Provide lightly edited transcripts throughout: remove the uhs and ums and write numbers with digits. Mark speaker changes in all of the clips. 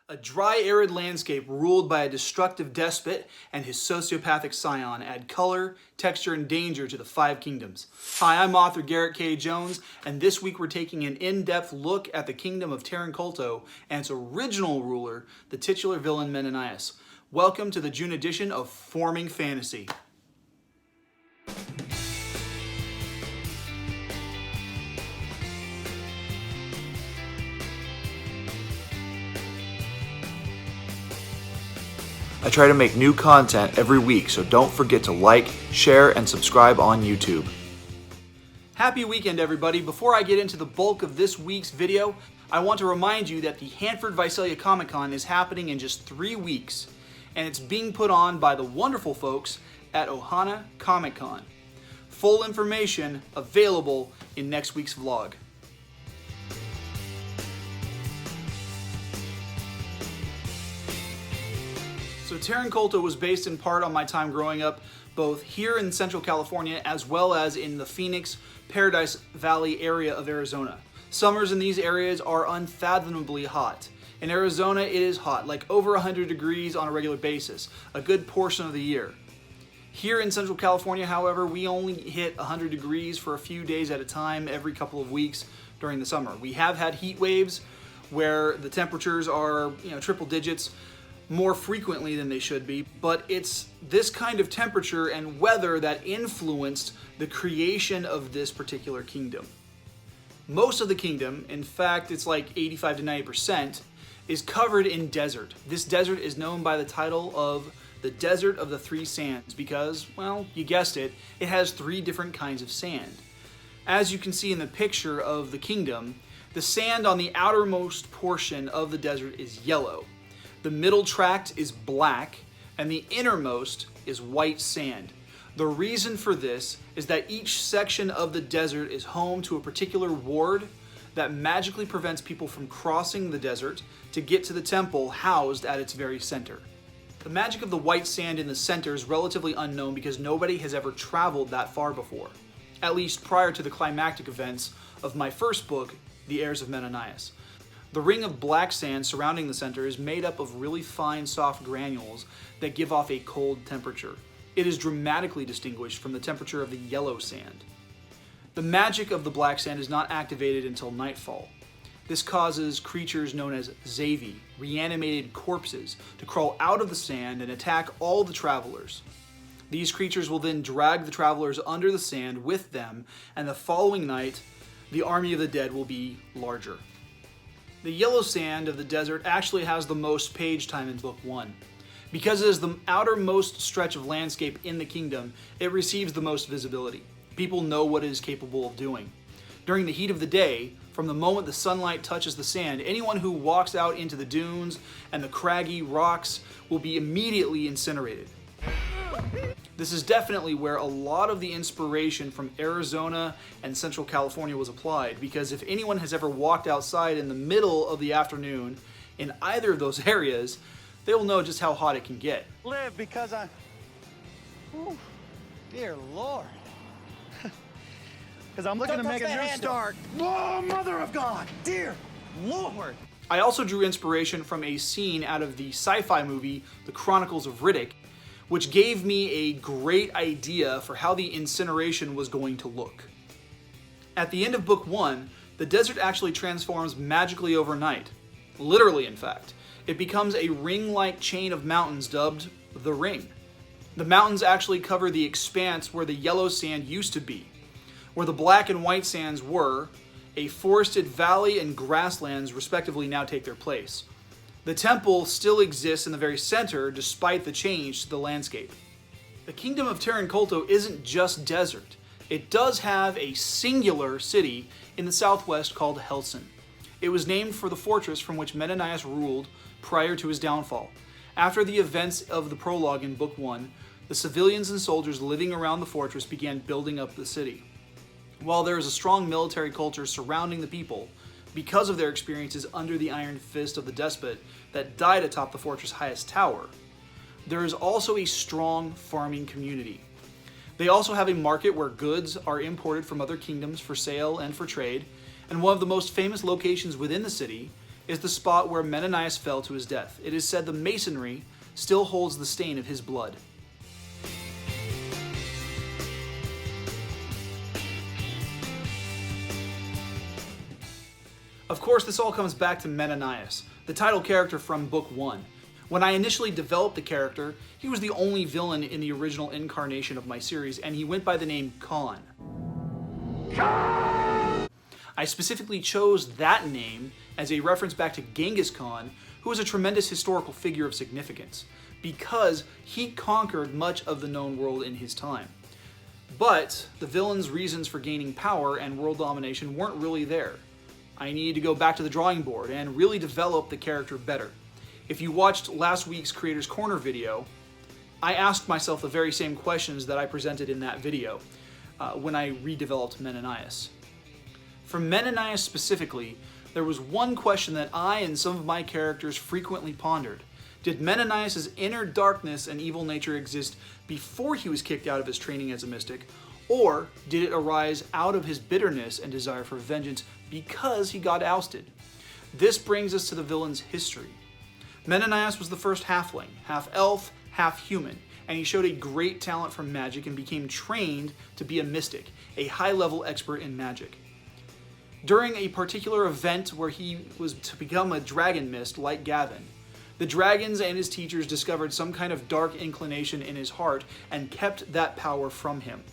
Speaker 1: A dry, arid landscape ruled by a destructive despot and his sociopathic scion add color, texture, and danger to the Five Kingdoms. Hi, I'm author Garrett K. Jones, and this week we're taking an in-depth look at the Kingdom of Terrincolto and its original ruler, the titular villain Menonias. Welcome to the June edition of Forming Fantasy.
Speaker 2: I try to make new content every week, so don't forget to like, share, and subscribe on YouTube.
Speaker 1: Happy weekend, everybody. Before I get into the bulk of this week's video, I want to remind you that the Hanford Visalia Comic Con is happening in just 3 weeks, and it's being put on by the wonderful folks at Ohana Comic Con. Full information available in next week's vlog. So Terrincolto was based in part on my time growing up both here in Central California as well as in the Phoenix, Paradise Valley area of Arizona. Summers in these areas are unfathomably hot. In Arizona, it is hot, like over 100 degrees on a regular basis, a good portion of the year. Here in Central California, however, we only hit 100 degrees for a few days at a time every couple of weeks during the summer. We have had heat waves where the temperatures are, triple digits, more frequently than they should be, but it's this kind of temperature and weather that influenced the creation of this particular kingdom. Most of the kingdom, in fact it's like 85 to 90%, is covered in desert. This desert is known by the title of the Desert of the Three Sands because, well, you guessed it, it has 3 different kinds of sand. As you can see in the picture of the kingdom, the sand on the outermost portion of the desert is yellow. The middle tract is black, and the innermost is white sand. The reason for this is that each section of the desert is home to a particular ward that magically prevents people from crossing the desert to get to the temple housed at its very center. The magic of the white sand in the center is relatively unknown because nobody has ever traveled that far before, at least prior to the climactic events of my first book, The Heirs of Menonias. The ring of black sand surrounding the center is made up of really fine, soft granules that give off a cold temperature. It is dramatically distinguished from the temperature of the yellow sand. The magic of the black sand is not activated until nightfall. This causes creatures known as Zavi, reanimated corpses, to crawl out of the sand and attack all the travelers. These creatures will then drag the travelers under the sand with them, and the following night, the army of the dead will be larger. The yellow sand of the desert actually has the most page time in Book 1. Because it is the outermost stretch of landscape in the kingdom, it receives the most visibility. People know what it is capable of doing. During the heat of the day, from the moment the sunlight touches the sand, anyone who walks out into the dunes and the craggy rocks will be immediately incinerated. This is definitely where a lot of the inspiration from Arizona and Central California was applied, because if anyone has ever walked outside in the middle of the afternoon in either of those areas, they will know just how hot it can get.
Speaker 3: Live because I... Ooh, dear Lord. Because I'm looking to make a new start. Oh, Mother of God, dear Lord.
Speaker 1: I also drew inspiration from a scene out of the sci-fi movie The Chronicles of Riddick, which gave me a great idea for how the incineration was going to look. At the end of Book 1, the desert actually transforms magically overnight. Literally, in fact. It becomes a ring-like chain of mountains dubbed the Ring. The mountains actually cover the expanse where the yellow sand used to be. Where the black and white sands were, a forested valley and grasslands respectively now take their place. The temple still exists in the very center despite the change to the landscape. The Kingdom of Terrincolto isn't just desert. It does have a singular city in the southwest called Helsin. It was named for the fortress from which Menonias ruled prior to his downfall. After the events of the prologue in Book 1, the civilians and soldiers living around the fortress began building up the city. While there is a strong military culture surrounding the people, because of their experiences under the iron fist of the despot that died atop the fortress' highest tower, there is also a strong farming community. They also have a market where goods are imported from other kingdoms for sale and for trade, and one of the most famous locations within the city is the spot where Menonias fell to his death. It is said the masonry still holds the stain of his blood. Of course, this all comes back to Menonias, the title character from Book 1. When I initially developed the character, he was the only villain in the original incarnation of my series, and he went by the name Khan. I specifically chose that name as a reference back to Genghis Khan, who was a tremendous historical figure of significance, because he conquered much of the known world in his time. But the villain's reasons for gaining power and world domination weren't really there. I needed to go back to the drawing board and really develop the character better. If you watched last week's Creator's Corner video, I asked myself the very same questions that I presented in that video when I redeveloped Menonias. For Menonias specifically, there was one question that I and some of my characters frequently pondered. Did Menonias' inner darkness and evil nature exist before he was kicked out of his training as a mystic, or did it arise out of his bitterness and desire for vengeance because he got ousted? This brings us to the villain's history. Menonias was the first halfling, half elf, half human, and he showed a great talent for magic and became trained to be a mystic, a high-level expert in magic. During a particular event where he was to become a dragon mist like Gavin, the dragons and his teachers discovered some kind of dark inclination in his heart and kept that power from him.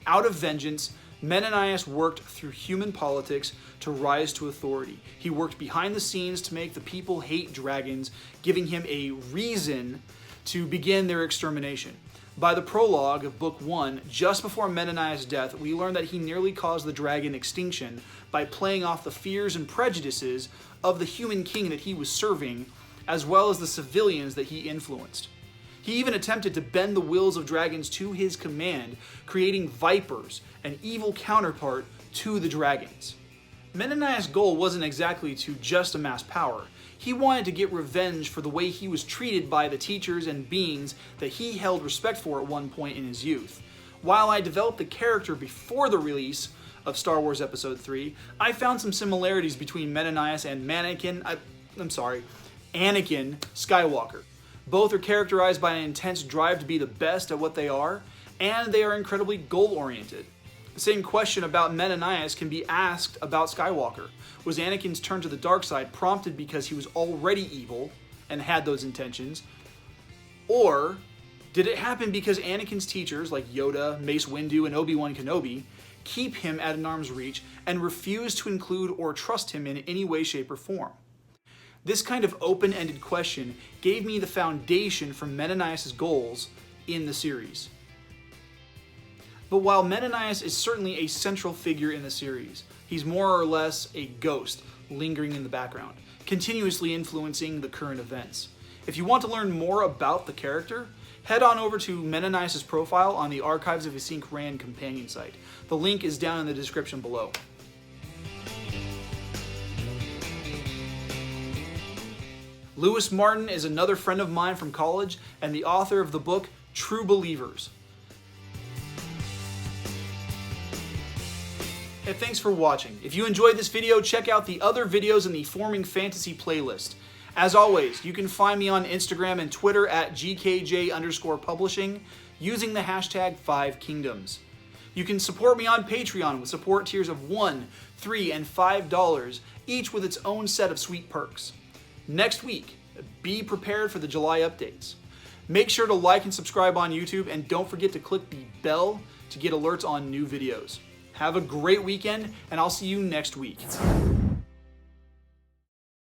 Speaker 1: Out of vengeance, Menonias worked through human politics to rise to authority. He worked behind the scenes to make the people hate dragons, giving him a reason to begin their extermination. By the prologue of Book 1, just before Menonias' death, we learn that he nearly caused the dragon extinction by playing off the fears and prejudices of the human king that he was serving, as well as the civilians that he influenced. He even attempted to bend the wills of dragons to his command, creating vipers, an evil counterpart to the dragons. Menonias' goal wasn't exactly to just amass power. He wanted to get revenge for the way he was treated by the teachers and beings that he held respect for at one point in his youth. While I developed the character before the release of Star Wars Episode 3, I found some similarities between Menonias and Anakin Skywalker. Both are characterized by an intense drive to be the best at what they are, and they are incredibly goal-oriented. The same question about Menonias can be asked about Skywalker. Was Anakin's turn to the dark side prompted because he was already evil and had those intentions? Or did it happen because Anakin's teachers, like Yoda, Mace Windu, and Obi-Wan Kenobi, keep him at an arm's reach and refuse to include or trust him in any way, shape, or form? This kind of open-ended question gave me the foundation for Menonias' goals in the series. But while Menonias is certainly a central figure in the series, he's more or less a ghost lingering in the background, continuously influencing the current events. If you want to learn more about the character, head on over to Menonias' profile on the Archives of Async Ran companion site. The link is down in the description below. Lewis Martin is another friend of mine from college and the author of the book True Believers. And thanks for watching. If you enjoyed this video, check out the other videos in the Forming Fantasy playlist. As always, you can find me on Instagram and Twitter at GKJ_publishing using the hashtag 5Kingdoms. You can support me on Patreon with support tiers of $1, $3, and $5, each with its own set of sweet perks. Next week, be prepared for the July updates. Make sure to like and subscribe on YouTube, and don't forget to click the bell to get alerts on new videos. Have a great weekend, and I'll see you next week.